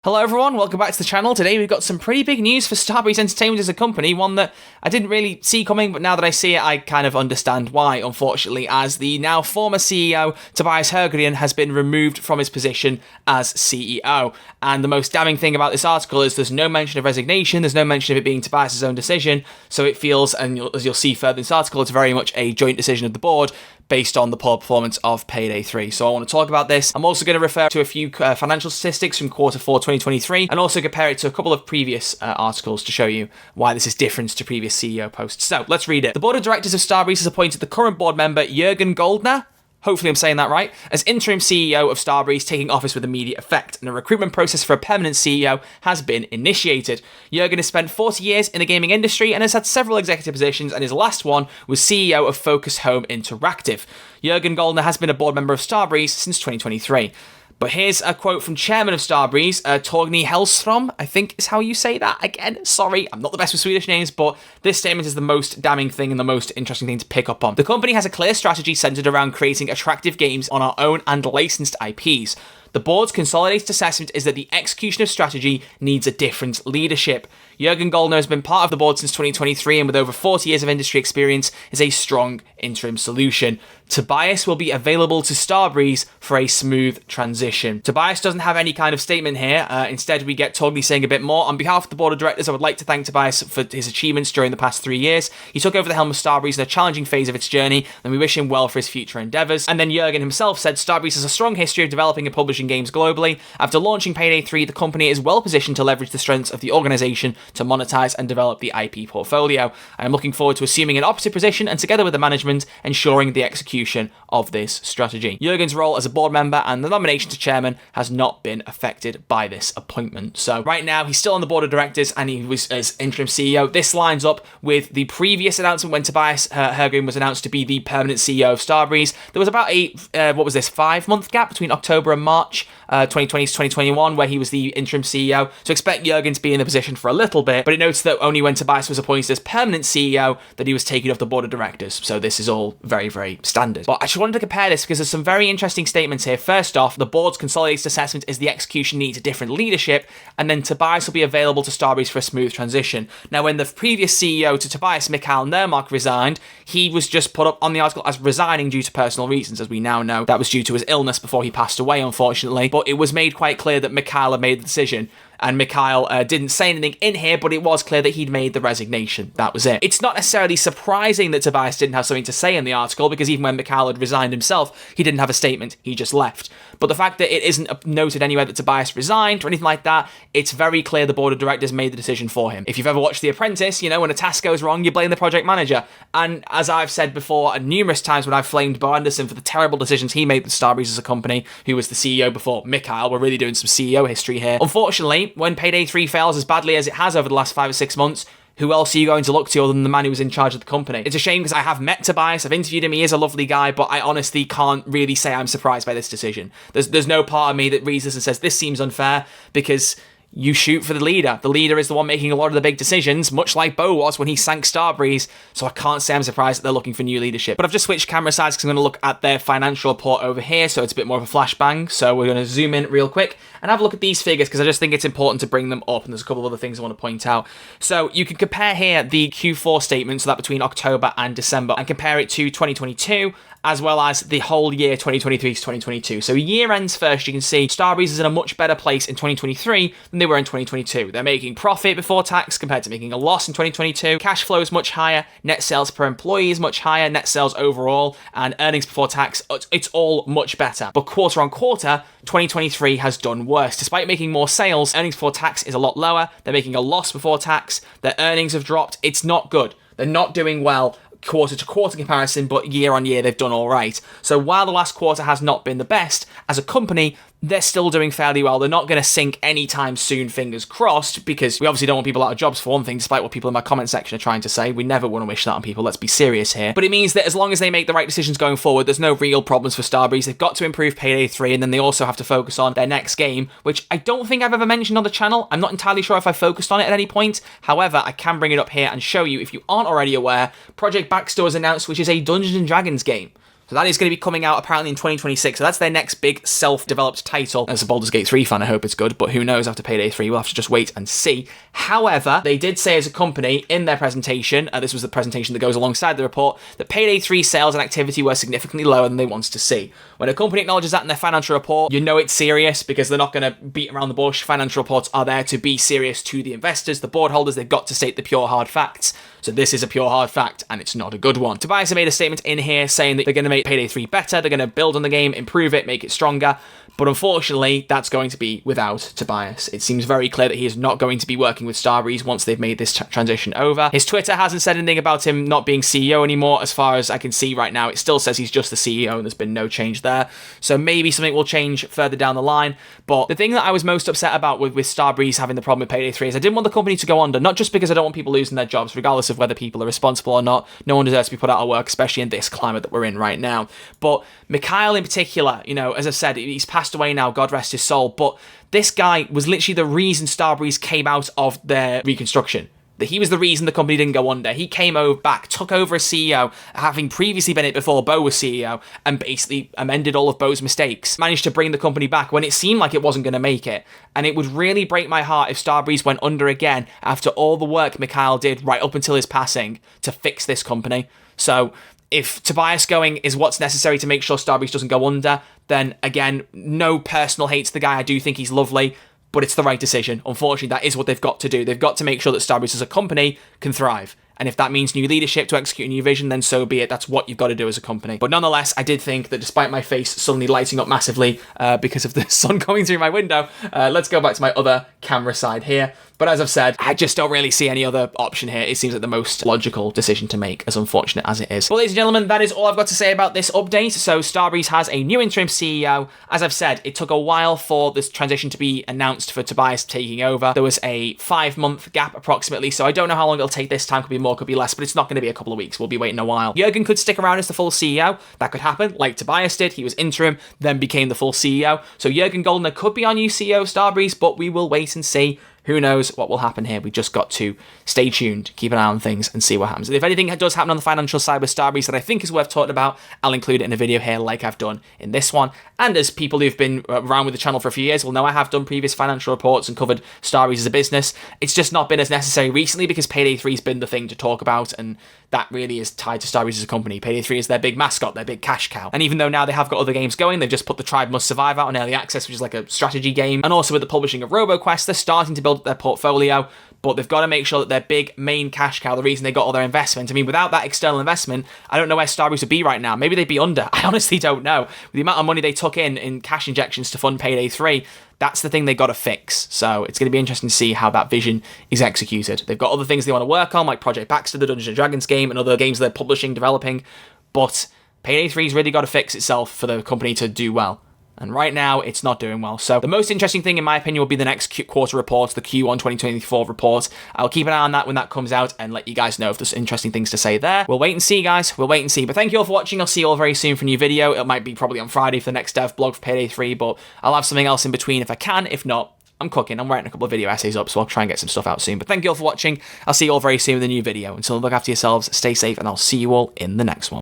Hello everyone, welcome back to the channel. Today we've got some pretty big news for Starbreeze Entertainment as a company, one that I didn't really see coming, but now that I see it, I kind of understand why, unfortunately, as the now former CEO, Tobias Sjogren, has been removed from his position as CEO. And the most damning thing about this article is there's no mention of resignation, there's no mention of it being Tobias' own decision, so it feels, and as you'll see further in this article, it's very much a joint decision of the board, based on the poor performance of Payday 3. So I want to talk about this. I'm also going to refer to a few financial statistics from quarter 4 2023 and also compare it to a couple of previous articles to show you why this is different to previous CEO posts. So let's read it. The board of directors of Starbreeze has appointed the current board member Jürgen Goldner, hopefully I'm saying that right, as interim CEO of Starbreeze, taking office with immediate effect, and a recruitment process for a permanent CEO has been initiated. Jürgen has spent 40 years in the gaming industry and has had several executive positions, and his last one was CEO of Focus Home Interactive. Jürgen Goldner has been a board member of Starbreeze since 2023. But here's a quote from chairman of Starbreeze, Torgny Hellstrom, I think is how you say that. Again, sorry, I'm not the best with Swedish names, but this statement is the most damning thing and the most interesting thing to pick up on. The company has a clear strategy centered around creating attractive games on our own and licensed IPs. The board's consolidated assessment is that the execution of strategy needs a different leadership. Jürgen Goldner has been part of the board since 2023 and with over 40 years of industry experience is a strong interim solution. Tobias will be available to Starbreeze for a smooth transition. Tobias doesn't have any kind of statement here. Instead, we get Torgny saying a bit more. On behalf of the board of directors, I would like to thank Tobias for his achievements during the past 3 years. He took over the helm of Starbreeze in a challenging phase of its journey, and we wish him well for his future endeavours. And then Jürgen himself said Starbreeze has a strong history of developing and publishing games globally. After launching Payday 3, the company is well positioned to leverage the strengths of the organisation to monetize and develop the IP portfolio. I am looking forward to assuming an opposite position and together with the management, ensuring the execution of this strategy. Jürgen's role as a board member and the nomination to chairman has not been affected by this appointment. So right now he's still on the board of directors and he was as interim CEO. This lines up with the previous announcement when Tobias Sjogren was announced to be the permanent CEO of Starbreeze. There was about a 5-month gap between October and March 2020 to 2021 where he was the interim CEO. So expect Jürgen to be in the position for a little bit, but it notes that only when Tobias was appointed as permanent CEO that he was taken off the board of directors. So this is all very, very standard. But I just wanted to compare this because there's some very interesting statements here. First off, the board's consolidated assessment is the execution needs a different leadership, and then Tobias will be available to Starbreeze for a smooth transition. Now, when the previous CEO to Tobias, Mikael Nermark, resigned, he was just put up on the article as resigning due to personal reasons. As we now know, that was due to his illness before he passed away, unfortunately. But it was made quite clear that Mikael had made the decision. And Mikael didn't say anything in here, but it was clear that he'd made the resignation. That was it. It's not necessarily surprising that Tobias didn't have something to say in the article, because even when Mikael had resigned himself, he didn't have a statement. He just left. But the fact that it isn't noted anywhere that Tobias resigned or anything like that, it's very clear the board of directors made the decision for him. If you've ever watched The Apprentice, you know, when a task goes wrong, you blame the project manager. And as I've said before, numerous times when I've flamed Bo Anderson for the terrible decisions he made with Starbreeze as a company, who was the CEO before Mikael, we're really doing some CEO history here. Unfortunately, when Payday 3 fails as badly as it has over the last 5 or 6 months, who else are you going to look to other than the man who was in charge of the company? It's a shame because I have met Tobias, I've interviewed him, he is a lovely guy, but I honestly can't really say I'm surprised by this decision. There's no part of me that reads this and says, this seems unfair, because you shoot for the leader. The leader is the one making a lot of the big decisions, much like Bo was when he sank Starbreeze, so I can't say I'm surprised that they're looking for new leadership. But I've just switched camera sides because I'm going to look at their financial report over here, so it's a bit more of a flashbang. So we're going to zoom in real quick and have a look at these figures because I just think it's important to bring them up, and there's a couple of other things I want to point out. So you can compare here the Q4 statement, so that between October and December, and compare it to 2022, as well as the whole year 2023 to 2022. So year ends first, you can see Starbreeze is in a much better place in 2023 than they were in 2022. They're making profit before tax compared to making a loss in 2022. Cash flow is much higher, net sales per employee is much higher, net sales overall, and earnings before tax, it's all much better. But quarter on quarter, 2023 has done worse. Despite making more sales, earnings before tax is a lot lower. They're making a loss before tax. Their earnings have dropped. It's not good. They're not doing well quarter to quarter comparison, but year on year they've done all right. So while the last quarter has not been the best, as a company, they're still doing fairly well. They're not going to sink anytime soon, fingers crossed, because we obviously don't want people out of jobs for one thing, despite what people in my comment section are trying to say. We never want to wish that on people, let's be serious here. But it means that as long as they make the right decisions going forward, there's no real problems for Starbreeze. They've got to improve Payday 3, and then they also have to focus on their next game, which I don't think I've ever mentioned on the channel. I'm not entirely sure if I focused on it at any point. However, I can bring it up here and show you, if you aren't already aware, Project Backstore was announced, which is a Dungeons & Dragons game. So that is going to be coming out apparently in 2026. So that's their next big self-developed title. As a Baldur's Gate 3 fan, I hope it's good, but who knows after Payday 3, we'll have to just wait and see. However, they did say as a company in their presentation, this was the presentation that goes alongside the report, that Payday 3 sales and activity were significantly lower than they wanted to see. When a company acknowledges that in their financial report, you know it's serious because they're not going to beat around the bush. Financial reports are there to be serious to the investors, the board holders. They've got to state the pure hard facts. So this is a pure hard fact, and it's not a good one. Tobias made a statement in here saying that they're going to make Payday 3 better, they're going to build on the game, improve it, make it stronger, but unfortunately, that's going to be without Tobias. It seems very clear that he is not going to be working with Starbreeze once they've made this transition over. His Twitter hasn't said anything about him not being CEO anymore. As far as I can see right now, it still says he's just the CEO, and there's been no change there. So maybe something will change further down the line. But the thing that I was most upset about with Starbreeze having the problem with Payday 3 is I didn't want the company to go under, not just because I don't want people losing their jobs, regardless of whether people are responsible or not. No one deserves to be put out of work, especially in this climate that we're in right now. But Mikhail in particular, you know, as I said, he's passed away now, God rest his soul, but this guy was literally the reason Starbreeze came out of their reconstruction. That he was the reason the company didn't go under. He came back, took over as CEO, having previously been it before Bo was CEO, and basically amended all of Bo's mistakes. Managed to bring the company back when it seemed like it wasn't going to make it. And it would really break my heart if Starbreeze went under again after all the work Mikhail did right up until his passing to fix this company. So if Tobias going is what's necessary to make sure Starbreeze doesn't go under, then again, no personal hate to the guy. I do think he's lovely, but it's the right decision. Unfortunately, that is what they've got to do. They've got to make sure that Starbreeze as a company can thrive. And if that means new leadership to execute a new vision, then so be it. That's what you've got to do as a company. But nonetheless, I did think that despite my face suddenly lighting up massively because of the sun coming through my window, let's go back to my other camera side here. But as I've said, I just don't really see any other option here. It seems like the most logical decision to make, as unfortunate as it is. Well, ladies and gentlemen, that is all I've got to say about this update. So Starbreeze has a new interim CEO. As I've said, it took a while for this transition to be announced for Tobias taking over. There was a 5-month gap approximately, so I don't know how long it'll take this time. Could be more, could be less, but it's not going to be a couple of weeks. We'll be waiting a while. Jurgen could stick around as the full CEO. That could happen, like Tobias did. He was interim, then became the full CEO. So Jurgen Goldner could be our new CEO of Starbreeze, but we will wait and see. Who knows what will happen here? We just got to stay tuned, keep an eye on things, and see what happens. And if anything does happen on the financial side with Starbreeze that I think is worth talking about, I'll include it in a video here like I've done in this one. And as people who've been around with the channel for a few years will know, I have done previous financial reports and covered Starbreeze as a business. It's just not been as necessary recently because Payday 3 has been the thing to talk about, and that really is tied to Starbreeze as a company. Payday 3 is their big mascot, their big cash cow. And even though now they have got other games going, they've just put The Tribe Must Survive out on early access, which is like a strategy game. And also with the publishing of RoboQuest, they're starting to build up their portfolio, but they've got to make sure that their big main cash cow, the reason they got all their investment, I mean, without that external investment, I don't know where Starbreeze would be right now. Maybe they'd be under. I honestly don't know. With the amount of money they took in cash injections to fund Payday 3, that's the thing they got to fix. So it's going to be interesting to see how that vision is executed. They've got other things they want to work on, like Project Baxter, the Dungeons & Dragons game, and other games they're publishing, developing, but Payday 3's really got to fix itself for the company to do well. And right now, it's not doing well. So the most interesting thing, in my opinion, will be the next quarter report, the Q1 2024 report. I'll keep an eye on that when that comes out and let you guys know if there's interesting things to say there. We'll wait and see, guys. We'll wait and see. But thank you all for watching. I'll see you all very soon for a new video. It might be probably on Friday for the next dev blog for Payday 3, but I'll have something else in between if I can. If not, I'm cooking. I'm writing a couple of video essays up, so I'll try and get some stuff out soon. But thank you all for watching. I'll see you all very soon with a new video. Until then, look after yourselves, stay safe, and I'll see you all in the next one.